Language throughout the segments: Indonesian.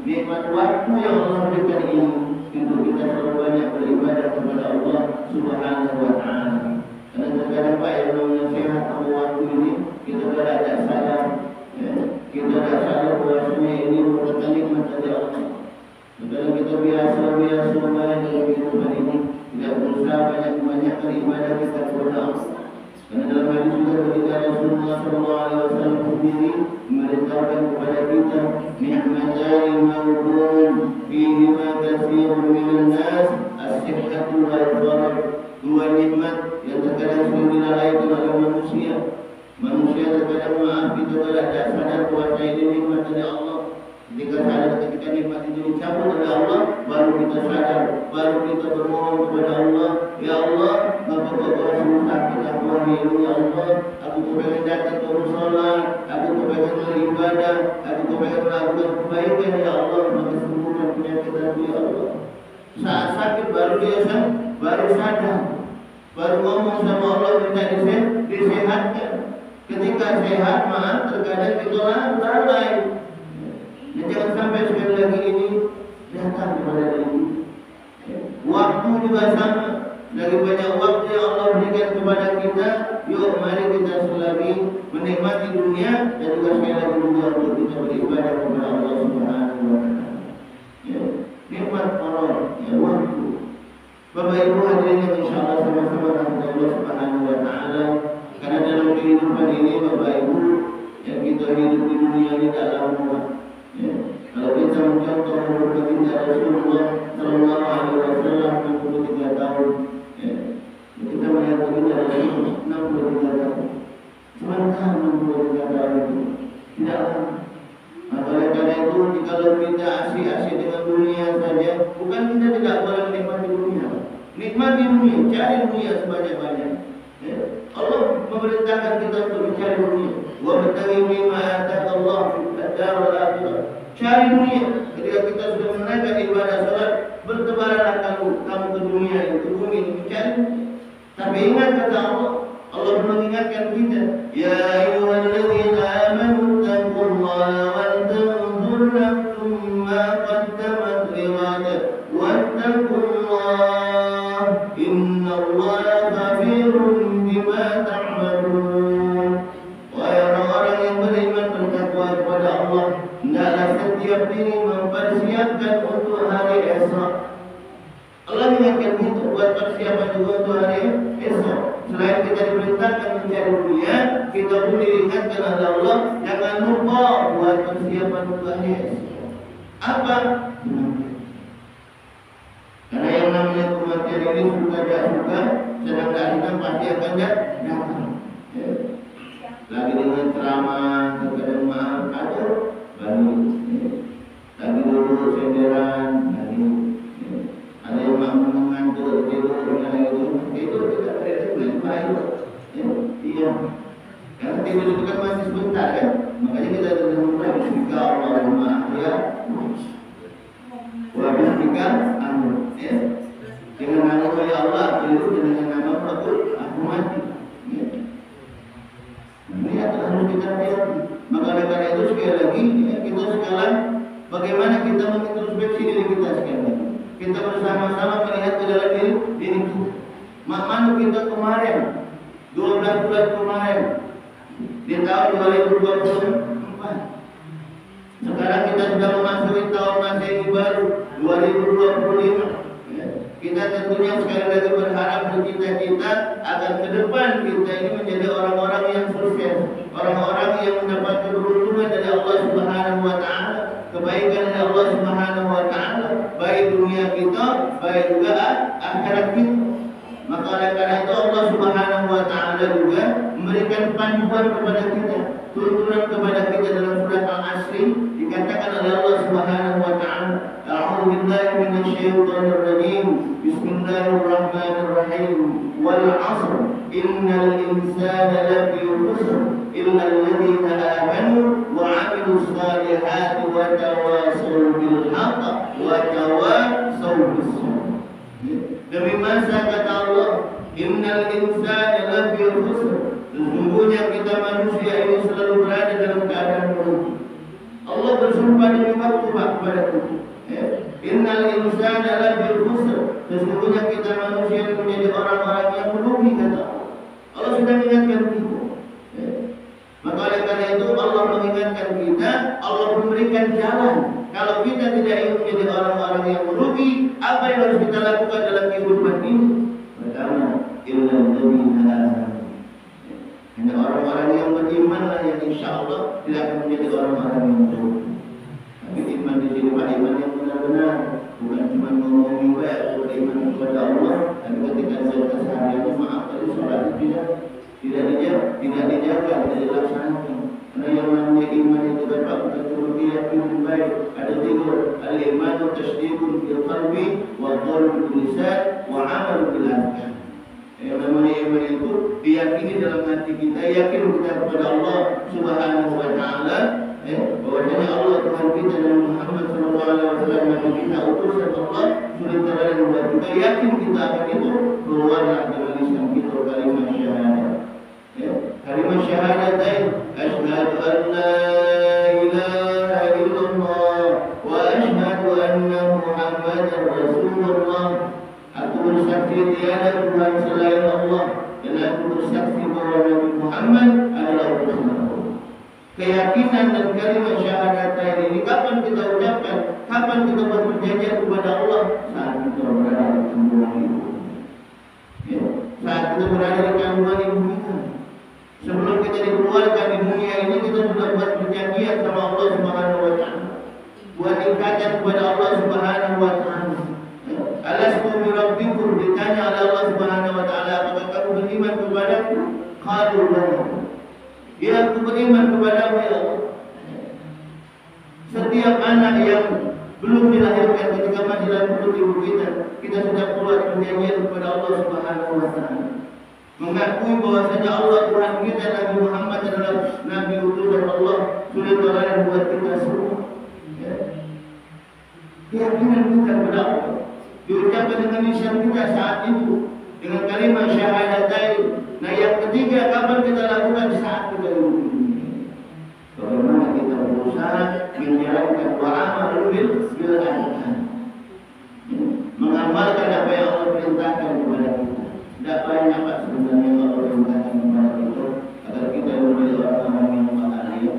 nikmat waktu yang Allah berikan ini untuk kita selalu banyak beribadah kepada Allah Subhanahu wa Ta'ala. Karena terkadang Pak yang namanya sehat sama waktu ini kita tidak sadar, ya. Kita tidak sadar bahwasanya ini merupakan nikmat dari Allah. Terkadang kita biasa banyak dalam kehidupan ini, tidak berusaha banyak ibadah kita kepada Allah. Karena dalam hadis juga ketika Rasulullah SAW sendiri memerintahkan kepada kita nikmatani mawqun fihi ma katsirun minan nas as-sihhatu wal farah. Dua nikmat yang terkadang sering dilalaikan oleh manusia. Manusia terkadang maaf kita tidak sadar bahwa ini nikmat dari Allah. Ketika nikmat itu dicabut oleh Allah, baru kita sadar, baru kita bermohon kepada Allah, ya Allah, ngapa kau susah kita ini ya Allah, aku kepengen datang ke sholat, aku kepengen beribadah, aku kepengen melakukan kebaikan ya Allah, maka sembuhkan penyakit aku ya Allah. Saat sakit baru sadar, baru ngomong sama Allah minta disehatkan. Ketika sehat maaf terkadang kita lalai. Dan jangan sampai sekali lagi ini datang kepada diri. Waktu juga sama. Lagi banyak waktu yang Allah berikan kepada kita. Yuk mari kita selagi menikmati dunia dan juga sekali lagi juga untuk kita beribadah kepada Allah Subhanahu wa Ta'ala. Ya, nikmat Allah, ya, waktu. Bapak Ibu hadirin yang insyaallah sama-sama rahmat Allah Subhanahu wa Ta'ala. Karena dalam kehidupan ini Bapak Ibu yang kita hidup di dunia ini dalam ya. Kalau kita mencontoh umur baginda Rasulullah Sallallahu Alaihi Wasallam 63 tahun, ya. Kita melihat baginda Rasulullah 63 tahun. Sementara 63 tahun itu tidak lama. Oleh karena itu, kalau kita asik-asik dengan dunia saja, bukan kita tidak boleh menikmati dunia. Nikmati dunia, cari dunia sebanyak-banyak. Ya. Allah memerintahkan kita untuk mencari dunia. Wa bataghi mimma ataka Allah fid daril akhirah. Cari dunia. Ketika kita sudah menunaikan ibadah salat, bertebaranlah kamu ke dunia itu bumi mencari. Tapi ingat kata Allah mengingatkan kita, ya ayyuhalladzina amanu taqullaha wal tanzur nafsum ma qaddamat lighad wattaqullaha innallaha khabirun bima ta'malun. Wahai orang-orang yang beriman bertakwa kepada Allah, hendaklah setiap diri mempersiapkan untuk hari esok. Allah mengingatkan kita buat persiapan juga untuk hari esok. Selain kita diperintahkan mencari dunia, kita pun diingatkan oleh Allah jangan lupa buat persiapan untuk hari esok. Apa? Karena yang namanya kematian ini suka tidak suka, sedang datang pasti akan datang. Ya. Lagi dengan ceramah, terkadang maaf ada baru. Ya. Lagi dulu senderan, lagi. Ya. Ada yang mengantuk tidur, tidak ada baik. Iya. Karena tidur itu kan masih sebentar kan, makanya kita harus mulai bismika Allahumma ya. Wa bismika ya. Dengan nama ya Allah, tidur dengan nama aku mati. Ya. Ini harus kita lihat. Maka karena itu sekali lagi ya, kita sekarang bagaimana kita mengintrospeksi diri kita sekali lagi. Kita bersama-sama melihat ke dalam diri kita. Mana kita kemarin 12 bulan kemarin di tahun 2024. Sekarang kita sudah memasuki tahun Masehi baru 2025. Kita tentunya sekali lagi berharap bercita-cita agar ke depan kita ini menjadi orang-orang yang sukses, orang-orang yang mendapat keberuntungan dari Allah Subhanahu wa Ta'ala, kebaikan dari Allah Subhanahu wa Ta'ala, baik dunia kita, baik juga akhirat kita. Maka oleh karena itu Allah Subhanahu wa Ta'ala juga memberikan panduan kepada kita, tuntunan kepada kita dalam surat Al-Asr dikatakan oleh Allah Subhanahu wa Ta'ala, a'udzu billahi minasyaitonir rajim. Bismillahirrahmanirrahim. Wal 'ashr innal insana lafi khusr illa alladziina aamanu wa 'amilus shalihati wa tawassaw bil haqq wa tawassaw bis sabr. Demi masa kata Allah, innal insana lafi khusr. Sesungguhnya kita manusia ini selalu berada dalam keadaan merugi. Allah bersumpah demi waktu kepadaku. Innal insana lafi khusr. Sesungguhnya kita manusia menjadi orang-orang yang merugi, kata Allah. Allah sudah mengingatkan kita. Maka oleh karena itu Allah mengingatkan kita, Allah memberikan jalan. Kalau kita tidak ingin menjadi orang-orang yang merugi, apa yang harus kita lakukan dalam kehidupan ini? Pertama, illal ladzina amanu. Hanya orang-orang yang berimanlah yang insya Allah tidak akan menjadi orang-orang yang merugi. Tapi iman di sini Pak, iman yang benar-benar, bukan cuma ngomongin atau beriman kepada Allah, tapi ketika saya kesehariannya maaf tadi sholat tidak dijaga, tidak dilaksanakan. Karena yang namanya iman itu dapat betul keyakinan baik. Ada tiga, al-imanu tasdiqun fil qalbi wa qaulun bil lisan wa 'amalun bil arkan. Yang namanya iman itu diyakini dalam hati kita, yakin kita kepada Allah Subhanahu wa taala, bahwasanya Allah Tuhan kita dan Muhammad sallallahu alaihi wasallam Nabi kita utusan Allah sudah terang buat kita, yakin kita akan itu keluar dari lisan kita kalimat syahadat. Kalimat syahadatain, asyhadu an la ilaha illallah wa asyhadu anna Muhammadar Rasulullah. Aku bersaksi tiada Tuhan selain Allah, dan aku bersaksi bahwa Nabi Muhammad adalah utusan Allah. Keyakinan dan kalimat syahadatain ini kapan kita ucapkan? Kapan kita berperjanjian kepada Allah? Saat kita berada di kandungan ibu. Saat kita berada di kandungan ibu kita. Sebelum kita dikeluarkan di dunia ini, kita sudah buat perjanjian sama Allah Subhanahu wa taala. Buat ikatan kepada Allah Subhanahu wa taala. Alastu bi rabbikum, ditanya oleh Allah Subhanahu wa taala, apakah kamu beriman kepadaku? Qalu bala. Ya, aku beriman kepadamu ya Allah. Setiap anak yang belum dilahirkan ketika masih dalam perut ibu kita sudah buat perjanjian kepada Allah Subhanahu wa taala. Mengakui bahwasanya Allah Tuhan kita, Nabi Muhammad adalah Nabi utusan Allah, sudah teladan buat kita semua. Keyakinan kita kepada Allah diucapkan dengan lisan kita saat itu dengan kalimat syahadatain. Nah, yang ketiga, kapan kita lakukan? Saat kita hidup ini. Bagaimana kita berusaha menjalankan amal bil arkan, mengamalkan apa yang Allah perintahkan kepada kita. Tidak banyak Pak sebenarnya yang Allah perintahkan kepada kita agar kita menjadi orang-orang yang bahagia.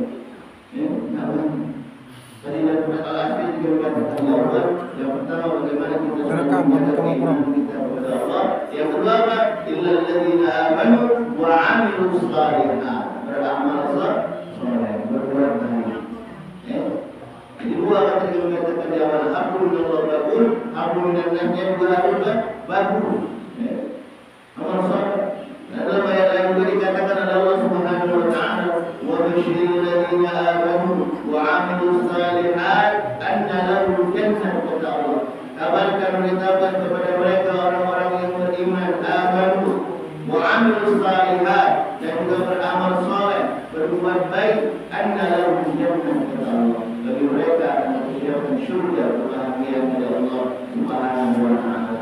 Tadi dalam surat Al-Asr juga dikatakan bahwa yang pertama bagaimana kita menjalankan kita kepada Allah. Yang kedua apa? Illal ladzina amanu wa 'amilus shalihat. Beramal saleh, berbuat baik. Jadi dua kata yang dikatakan di awal, hablum minallah bagus, hablum minannasnya juga harus bagus. Amal saleh. Dalam ayat lain juga dikatakan oleh Allah Subhanahu wa taala, wa basyiril ladzina amanu wa 'amilus shalihat anna lahum jannah, kata Allah. Kabarkan, beritahukan kepada mereka orang-orang yang beriman, amanu wa 'amilus shalihat, dan juga beramal saleh, berbuat baik, anna lahum jannah, kata Allah. Bagi mereka akan disediakan syurga kebahagiaan dari Allah Subhanahu wa taala.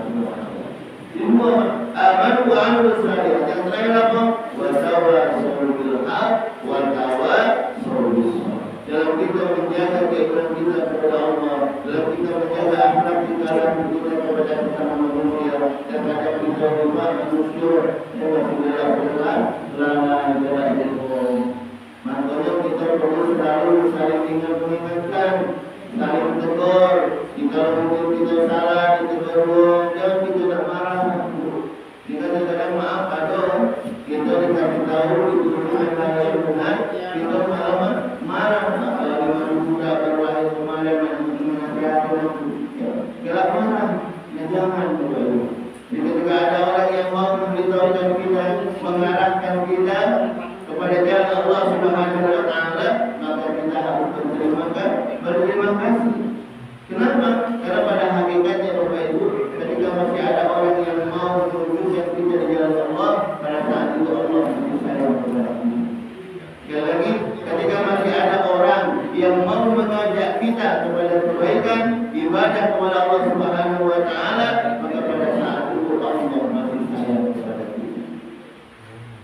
Semua amanu wa 'amilus shalihat. Yang terakhir apa? Wa tawassaw bil haqq wa tawassaw bis sabr. Dalam kita menjaga keimanan kita kepada Allah, dalam kita menjaga akhlak kita kepada sesama manusia, dan kadang kita lupa manusia yang masih dalam Islam selama dalam ilmu. Makanya kita perlu selalu saling mengingatkan, saling tegur. Jika mungkin kita salah, ditegur, jangan kita tak marah. Jika kita maaf, aduh, kita dikasih tahu itu bukan yang benar, kita malah marah. Kalau memang sudah berwahyu kemarin menasihati, gelap marah, jangan begitu. Ketika ada orang yang mau memberitahukan kita, mengarahkan kita kepada jalan Allah Subhanahu wa taala, maka kita harus berterima kasih. Kenapa? Karena pada hakikatnya Bapak Ibu, ketika masih ada orang yang mau menunjukkan kita di jalan Allah, pada saat itu Allah masih sayang kepada kita. Sekali lagi, ketika masih ada orang yang mau mengajak kita kepada kebaikan, ibadah kepada Allah Subhanahu wa taala, maka pada saat itu Allah masih sayang kepada kita.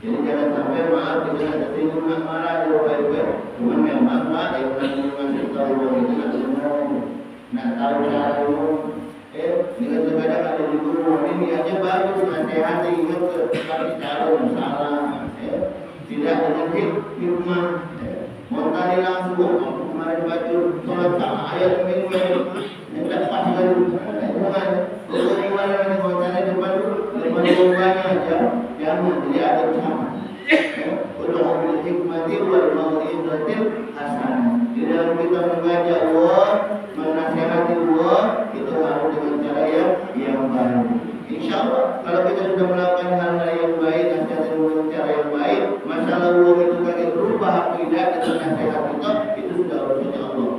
Jadi jangan sampai maaf kita ada singgung marah ada baik-baik. Cuman memang Pak yang ngasih tahu itu nak tahu cara dengan terkadang ada di guru ini aja bagus nasihat ingat tapi cara salah. Tidak dengan hikmah. Montari langsung kemarin baca sholat sama ayat minggu yang dapat dari bukan dari mana ini montari depan bukannya aja jangan tidak ada sama. Untuk ambil hikmati wal mau'izatil hasanah. Di dalam kita mengajak Allah, menasihati Allah itu harus dengan cara yang baik. Insyaallah kalau kita sudah melakukan hal-hal yang baik dan dengan cara yang baik, masalah Allah itu kaki berubah akidah dan nasihat itu sudah urusannya Allah.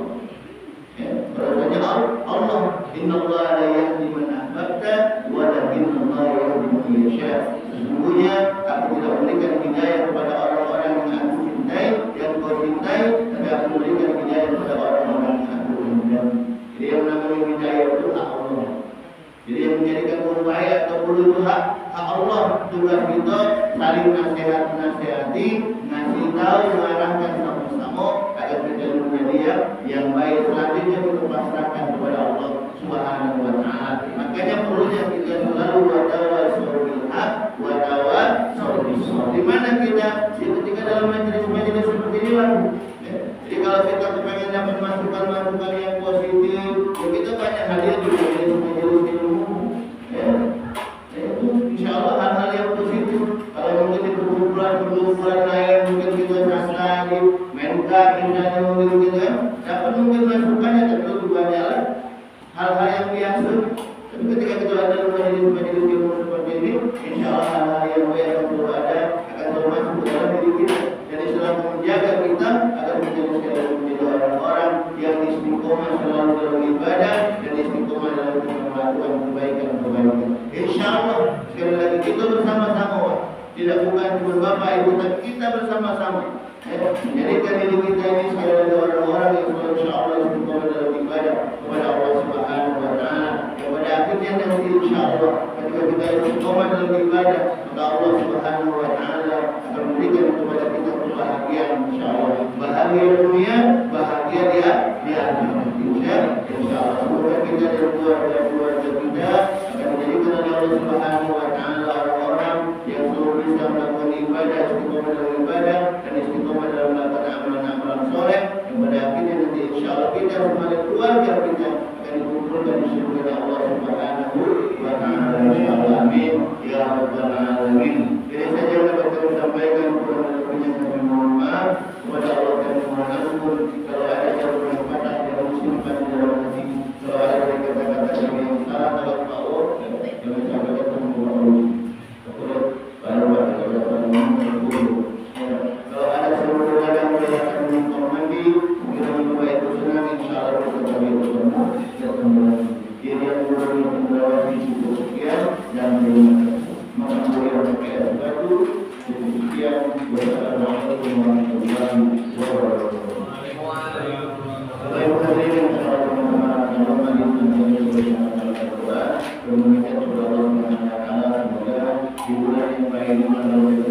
Urusannya Allah. Inna Allah la yahdi man ahbabta walakin Allah yahdi man yasha. Sesungguhnya aku tidak memberikan hidayah kepada orang-orang yang aku cintai, yang kau cintai, tapi aku memberikan hidayah kepada orang-orang yang aku cintai. Jadi yang namanya hidayah itu hak Allah. Jadi yang menjadikan upaya atau perlu itu hak Allah. Tugas kita saling nasihati, ngasih tahu, mengarahkan sama-sama agar kita menjadi yang baik. Selanjutnya kita pasrahkan kepada Allah Subhanahu wa Ta'ala. Makanya perlunya kita selalu watawasau bil haq, watawasau bis sabr. Di mana kita ketika dalam majelis-majelis seperti ini lah. Jadi kalau kita pengen dapat masukan-masukan yang positif, kita banyak hadiah di majelis-majelis ilmu. Insyaallah hal-hal yang positif. Kalau mungkin di perkumpulan lain mungkin kita lagi menka misalnya mungkin kita dapat mungkin masukannya tentu banyak hal-hal yang biasa. Tapi ketika kita ada majelis-majelis ilmu seperti ini, insyaallah hal-hal yang baik akan selalu ada, akan selalu masuk ke dalam diri kita. Jadi selalu menjaga kita agar menjadi orang-orang yang istiqomah selalu dalam ibadah dan istiqomah dalam melakukan kebaikan. Insyaallah sekali lagi kita bersama-sama, tidak bukan cuma bapak ibu, tapi kita bersama-sama menjadikan diri kita ini sekali lagi orang-orang yang insyaallah istiqomah dalam ibadah kepada Allah Subhanahu wa Ta'ala. Pada akhirnya nanti insyaallah ketika kita istiqomah dalam ibadah, maka Allah Subhanahu wa Ta'ala akan memberikan kepada kita kebahagiaan insyaallah. Bahagia dunia, bahagia di akhirat. Insyaallah semoga kita dan keluarga kita akan menjadikan Allah Subhanahu wa Ta'ala orang-orang yang selalu bisa melakukan ibadah, istiqomah dalam ibadah dan istiqomah dalam melakukan amalan-amalan soleh. Yang pada akhirnya nanti insyaallah kita bersama keluarga kita akan dikumpulkan di surga Allah Subhanahu wa Ta'ala. Insyaallah amin ya rabbal alamin. Ini saja yang dapat kami sampaikan. Kurang lebihnya kami mohon maaf kepada Allah dan mohon ampun kalau ada yang patah yang simpan di dalam hati, kalau ada yang kata-kata yang salah dalam Allah yang mencapai semua Allah. Kalau ada seluruh yang melihat mandi, kita mencoba itu senang, insyaallah kita coba itu semua. Ini yang merawat cukup sekian dan terima kasih. Maka boleh pakai baju sekian. Wassalamualaikum warahmatullahi wabarakatuh. Di bulan yang baik ini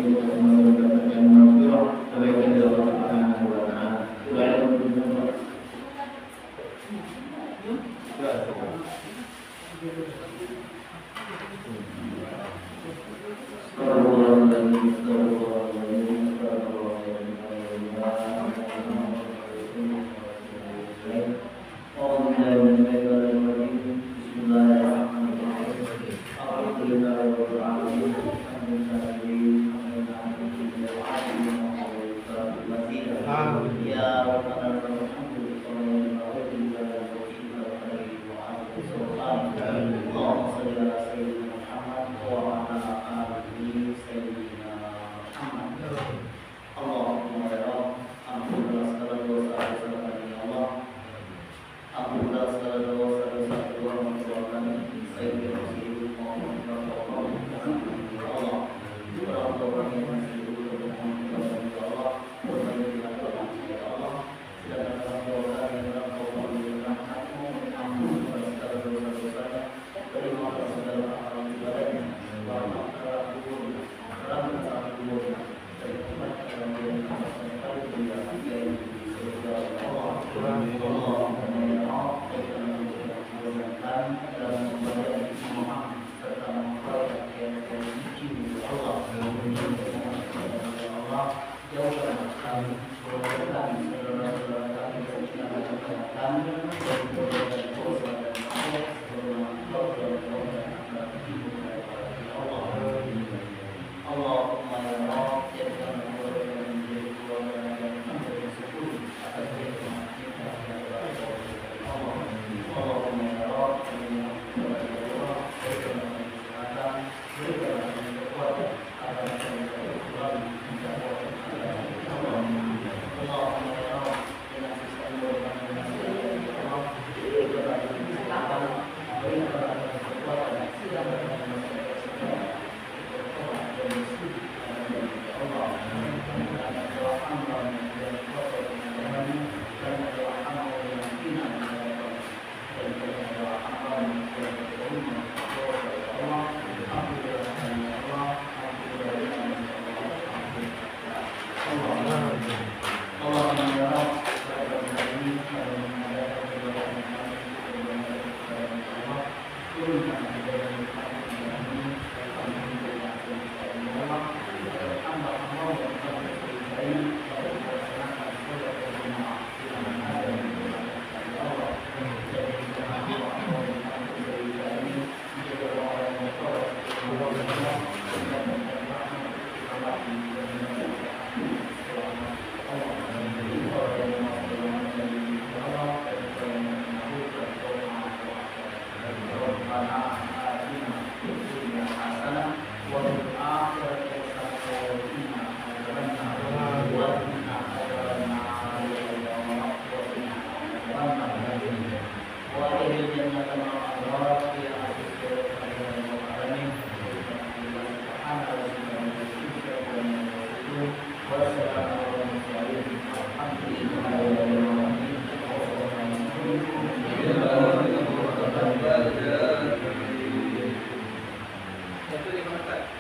kita semua mendapatkan maghfirah kebaikan dari Allah Subhanahu wa Ta'ala.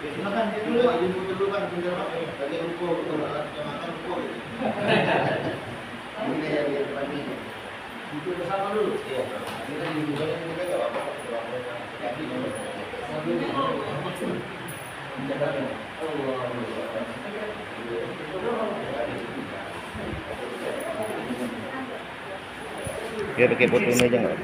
Silakan dia dulu Pak, jemput dulu Pak, sebentar Pak. Bagi ruko, kita makan ruko. Ini ya di depan ini. Duduk bersama dulu. Iya. Kita duduk bareng kita enggak apa-apa. Yakin dulu. Sambil menjaga. Dia pakai foto aja nggak?